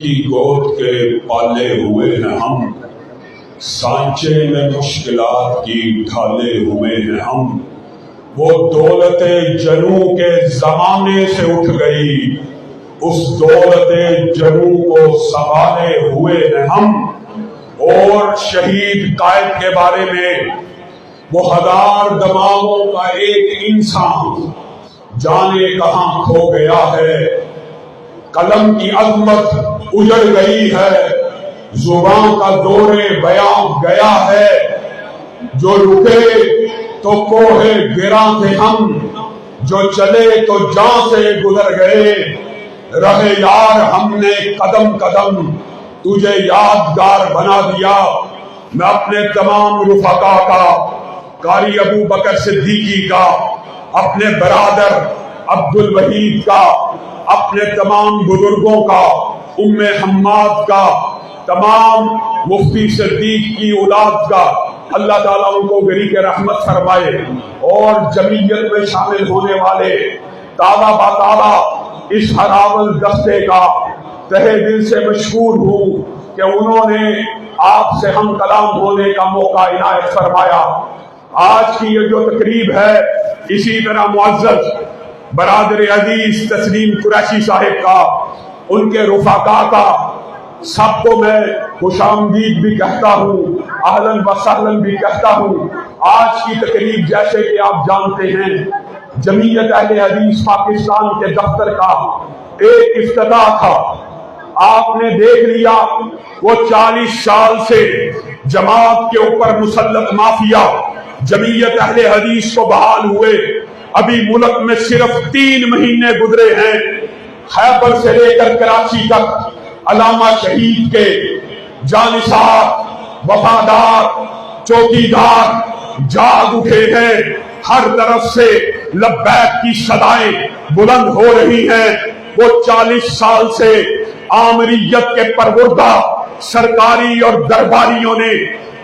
کی گود کے پالے ہوئے ہیں ہم، سانچے میں مشکلات کی ڈھالے ہوئے ہیں ہم۔ وہ دولت جنوں کے زمانے سے اٹھ گئی، اس دولت جنوں کو سنبھالے ہوئے ہیں ہم۔ اور شہید قائد کے بارے میں، وہ ہزار دماغوں کا ایک انسان جانے کہاں کھو گیا ہے، قلم کی عظمت اجڑ گئی ہے، زبان کا دور بیاں گیا ہے۔ جو رکے تو کوہ گراں تھے ہم، جو چلے تو جان سے گزر گئے۔ رہے یار ہم نے قدم قدم تجھے یادگار بنا دیا۔ میں اپنے تمام رفقا کا، قاری ابو بکر صدیقی کا، اپنے برادر عبد الوحید کا، اپنے تمام بزرگوں کا، ام حماد کا، تمام مفتی صدیق کی اولاد کا، اللہ تعالیٰ ان کو گری کے رحمت فرمائے، اور جمعیت میں شامل ہونے والے تازہ باتازہ اس ہراول دستے کا تہہ دل سے مشکور ہوں کہ انہوں نے آپ سے ہم کلام ہونے کا موقع عنایت فرمایا۔ آج کی یہ جو تقریب ہے، اسی طرح معزز برادر عزیز تسلیم قریشی صاحب کا، ان کے رفقا کا، سب کو میں خوش آمدید بھی کہتا ہوں، اہلاً و سہلاً بھی کہتا ہوں۔ آج کی تقریب جیسے کہ آپ جانتے ہیں، جمعیت اہل حدیث پاکستان کے دفتر کا ایک افتتاح تھا۔ آپ نے دیکھ لیا وہ 40 سال سے جماعت کے اوپر مسلط مافیا جمعیت اہل حدیث کو بحال ہوئے، ابھی ملک میں صرف 3 مہینے گزرے ہیں۔ خیبر سے لے کر کراچی تک علامہ شہید کے جانثار، وفادار، چوکیدار جاگ اٹھے ہیں۔ ہر طرف سے لبیک کی صدائیں بلند ہو رہی ہیں۔ وہ 40 سال سے آمریت کے پروردہ سرکاری اور درباریوں نے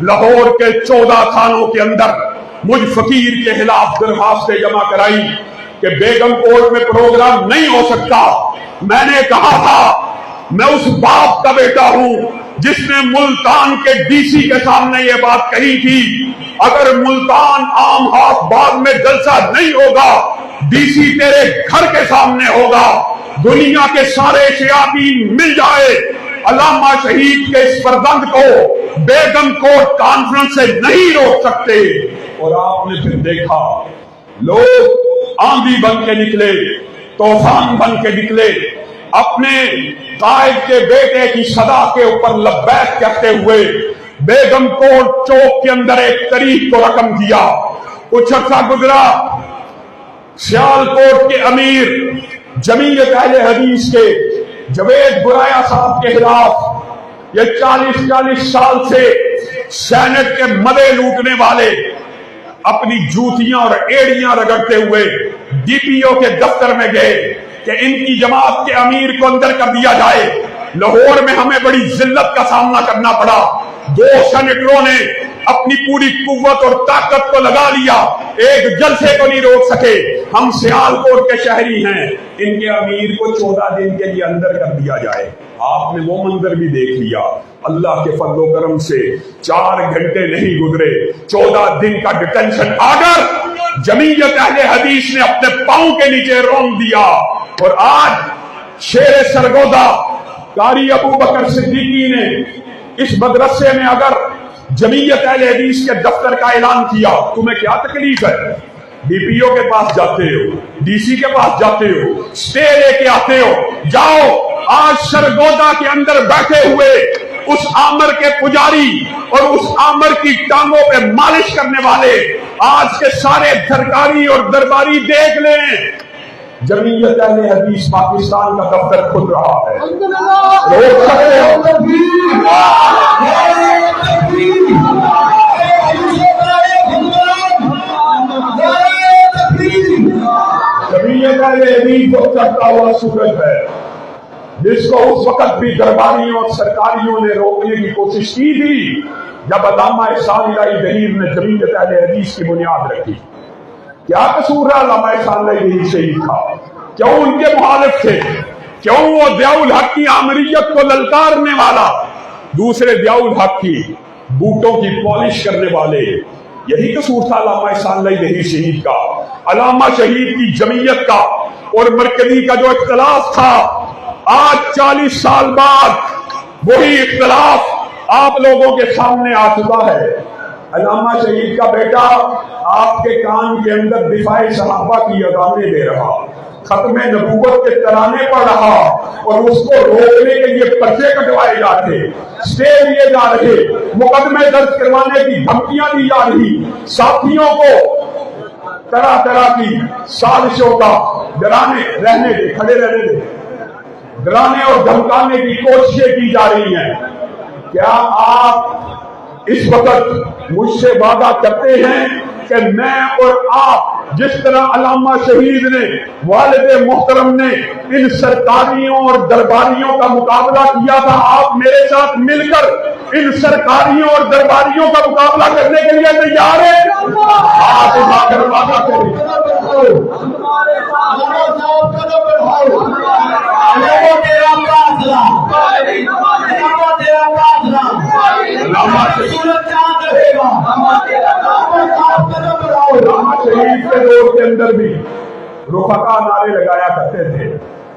لاہور کے 14 تھانوں کے اندر مجھ فقیر کے خلاف درخواستیں جمع کرائی کہ بیگم کوٹ میں پروگرام نہیں ہو سکتا۔ میں نے کہا تھا میں اس باپ کا بیٹا ہوں جس نے ملتان کے ڈی سی کے سامنے یہ بات کہی تھی، اگر ملتان عام ہاؤس باغ میں جلسہ نہیں ہوگا، ڈی سی تیرے گھر کے سامنے ہوگا۔ دنیا کے سارے شیاطین مل جائے، علامہ شہید کے اس فرزند کو بیگم کوٹ کانفرنس سے نہیں روک سکتے۔ اور آپ نے پھر دیکھا لوگ آندھی بن کے نکلے، طوفان بن کے نکلے، اپنے قائد کے بیٹے کی صدا کے اوپر لبیک کہتے ہوئے بیگم کوٹ چوک کے اندر ایک تاریخ کو رقم کیا۔ کچھ عرصہ گزرا، سیالکوٹ کے امیر جمعیت اہل حدیث کے جوید برایا صاحب کے خلاف یہ 40 سال سے سینٹ کے مدے لوٹنے والے اپنی جوتیاں اور ایڑیاں رگڑتے ہوئے ڈی پی او کے دفتر میں گئے کہ ان کی جماعت کے امیر کو اندر کر دیا جائے۔ لاہور میں ہمیں بڑی ذلت کا سامنا کرنا پڑا، 2 سینیٹروں نے اپنی پوری قوت اور طاقت کو لگا لیا، ایک جلسے کو نہیں روک سکے۔ ہم سیالکوٹ کے شہری ہیں، ان کے امیر کو 14 دن کے لیے اندر کر دیا جائے۔ آپ نے وہ منظر بھی دیکھ لیا۔ اللہ کے فضل و کرم سے 4 گھنٹے نہیں گزرے، 14 دن کا ڈیٹینشن آرڈر جمعیت اہل حدیث نے اپنے پاؤں کے نیچے رون دیا۔ اور آج شیر سرگودا قاری ابو بکر صدیقی نے اس مدرسے میں اگر جمعیت اہل حدیث کے دفتر کا اعلان کیا، تمہیں کیا تکلیف ہے؟ ڈی پی او کے پاس جاتے ہو، ڈی سی کے پاس جاتے ہو، سٹے لے کے آتے ہو، جاؤ۔ آج سرگودا کے اندر بیٹھے ہوئے اس آمر کے پجاری اور اس آمر کی ٹانگوں پہ مالش کرنے والے آج کے سارے سرکاری اور درباری دیکھ لیں، جمعیت اہل حدیث پاکستان کا دفتر کھل رہا ہے۔ روک سکتے ہو؟ جمعیت اہل حدیث کو چڑھتا ہوا سورج ہے، جس کو اس وقت بھی درباریوں اور سرکاریوں نے روکنے کی کوشش کی تھی جب علامہ احسان الہی دہیر نے جمعیت اہل حدیث کی بنیاد رکھی۔ کیا قصور رہا علامہ احسان الہی دہیر شہید تھا؟ کیوں ان کے مخالف تھے؟ क्यों वो ज़ियाउल हक की आमरीयत को ललकारने वाला, दूसरे ज़ियाउल हक की बूटों की पॉलिश करने वाले। यही कसूर था अल्लामा इहसान अली दही शहीद का, अल्लामा शहीद की जमीयत का और मरकजी का जो इख्तलाफ था। आज 40 साल बाद वही इख्तलाफ आप लोगों के सामने आ चुका है। अल्लामा शहीद का बेटा आपके कान के अंदर दिफाए सहाबा की अज़ानें दे रहा, खत्मे नबूवत के तराने पढ़ रहा और उसको रोकने के लिए पर्चे कटवाए जाते, स्टे लिए जा रहे, मुकदमे दर्ज करवाने की धमकियां दी जा रही, साथियों को तरह तरह की साजिशों का डराने रहने दे, खड़े रहने दे, डराने और धमकाने की कोशिशें की जा रही हैं। क्या आप इस वक्त मुझसे वादा करते हैं कि मैं और आप जिस तरह अल्लामा शहीद ने, वालिद मोहतरम ने इन सरकारियों और दरबारियों का मुकाबला किया था, आप मेरे साथ मिलकर इन सरकारियों और दरबारियों का मुकाबला करने के लिए तैयार हैं? आप उठाकर वादा करें। शहीद के दौर के अंदर भी रुफका नारे लगाया करते थे,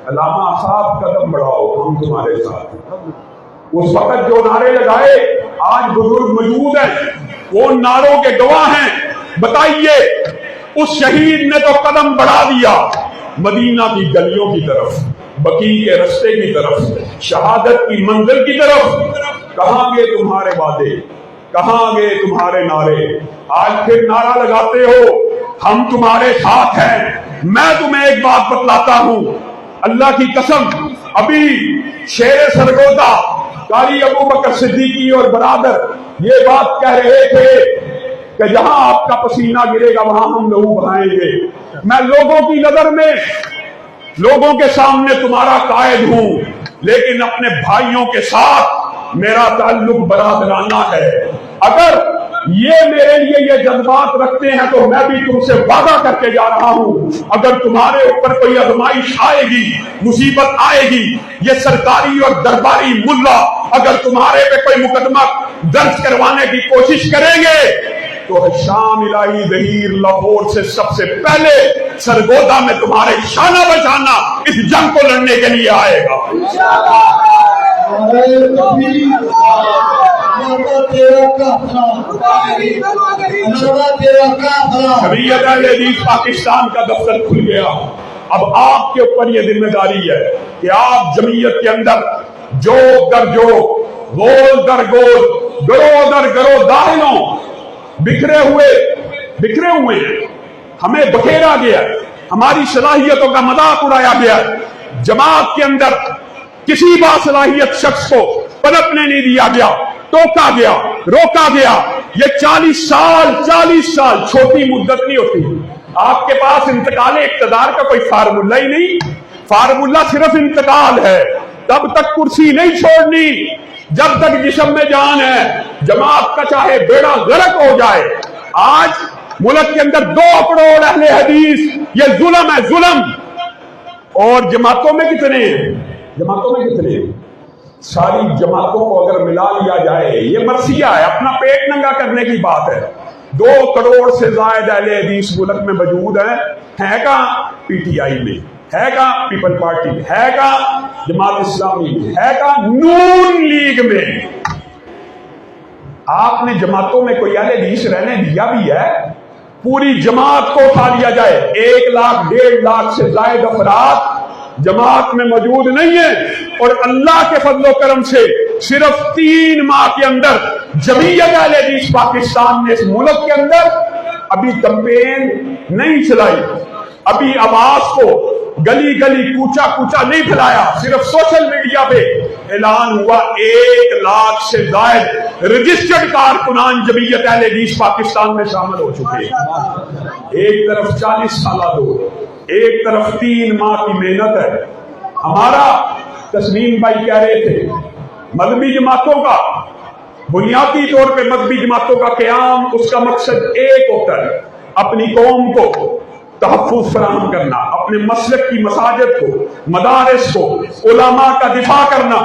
अल्लामा साहब कदम बढ़ाओ हम तुम्हारे साथ। उस वक्त जो नारे लगाए आज बुजुर्ग मौजूद हैं, वो नारों के गवाह हैं। बताइए, उस शहीद ने तो कदम बढ़ा दिया मदीना की गलियों की तरफ, बकी के रस्ते की तरफ, शहादत की मंजिल की तरफ। कहां गए तुम्हारे वादे, कहां गए तुम्हारे नारे? आज फिर नारा लगाते हो हम तुम्हारे साथ हैं। मैं तुम्हें एक बात बतलाता हूं, अल्लाह की कसम, अभी शेर सरगोदा कारी अबू बकर सिद्दीकी और बरादर ये बात कह रहे थे कि जहां आपका पसीना गिरेगा वहां हम लहू बहाएंगे। मैं लोगों की नजर में, लोगों के सामने तुम्हारा कायद हूं, लेकिन अपने भाइयों के साथ मेरा ताल्लुक बरादराना है। अगर ये मेरे लिए ये जज्बात रखते हैं तो मैं भी तुमसे वादा करके जा रहा हूं, अगर तुम्हारे ऊपर कोई आजमाइश आएगी, मुसीबत आएगी, ये सरकारी और दरबारी मुल्ला अगर तुम्हारे पे कोई मुकदमा दर्ज करवाने की कोशिश करेंगे तो शाम इलाही जहीर लाहौर से सबसे पहले सरगोदा में तुम्हारे शाना बचाना इस जंग को लड़ने के लिए आएगा। शरीयत अहले हदीस पाकिस्तान का दफ्तर खुल गया। अब आपके ऊपर यह जिम्मेदारी है कि आप जमीयत के अंदर जो दर जो, गोल दर गोल, गरो दर गरो दाहिनों बिखरे हुए हमें बखेरा गया, हमारी सलाहियतों का मजाक उड़ाया गया। जमात के अंदर किसी बासलाहियत शख्स को पनपने नहीं दिया गया, टोका गया, रोका गया। ये 40 साल छोटी मुद्दत नहीं होती। आपके पास इंतकाल इक्तदार का कोई फार्मूला ही नहीं, फार्मूला सिर्फ इंतकाल है। तब तक कुर्सी नहीं छोड़नी जब तक जिस्म में जान है। जमात का चाहे बेड़ा गर्क हो जाए। आज मुल्क के अंदर 2 करोड़ अहले हदीस, ये जुल्म है, जुल्म। और जमातों में कितने हैं? सारी जमातों को अगर मिला लिया जाए, ये मरसिया है, अपना पेट नंगा करने की बात है। 2 करोड़ से ज्यादा अहले हदीस मुल्क में मौजूद है का पीटीआई में, है का पीपल पार्टी में, है का जमात इस्लामी में, है का नून लीग में। आपने जमातों में कोई अहले हदीस रहने दिया भी है? पूरी जमात को उठा लिया जाए, 1 लाख 1.5 लाख से ज्यादा अफराद जमात में मौजूद नहीं है। और अल्लाह के फजलो करम से सिर्फ 3 माह के अंदर जमीयत अहले हदीस पाकिस्तान ने इस मुल्क के अंदर अभी कैंपेन नहीं चलाई, अभी आवाज को गली गली कूचा कूचा नहीं फैलाया, सिर्फ सोशल मीडिया पे ऐलान हुआ 1 लाख से ज्यादा रजिस्टर्ड कारकुनान जमीयत अहले हदीस पाकिस्तान में शामिल हो चुके हैं। एक तरफ 40 साल दौर, एक तरफ 3 माह की मेहनत है। हमारा तस्लीम भाई कह रहे थे मजहबी जमातों का, बुनियादी तौर पे मजहबी जमातों का क़याम, उसका मकसद एक होता है, अपनी कौम को तहफ़्फ़ुज़ फराहम करना, اپنے مسلک کی مساجد کو، مدارس کو، علماء کا دفاع کرنا،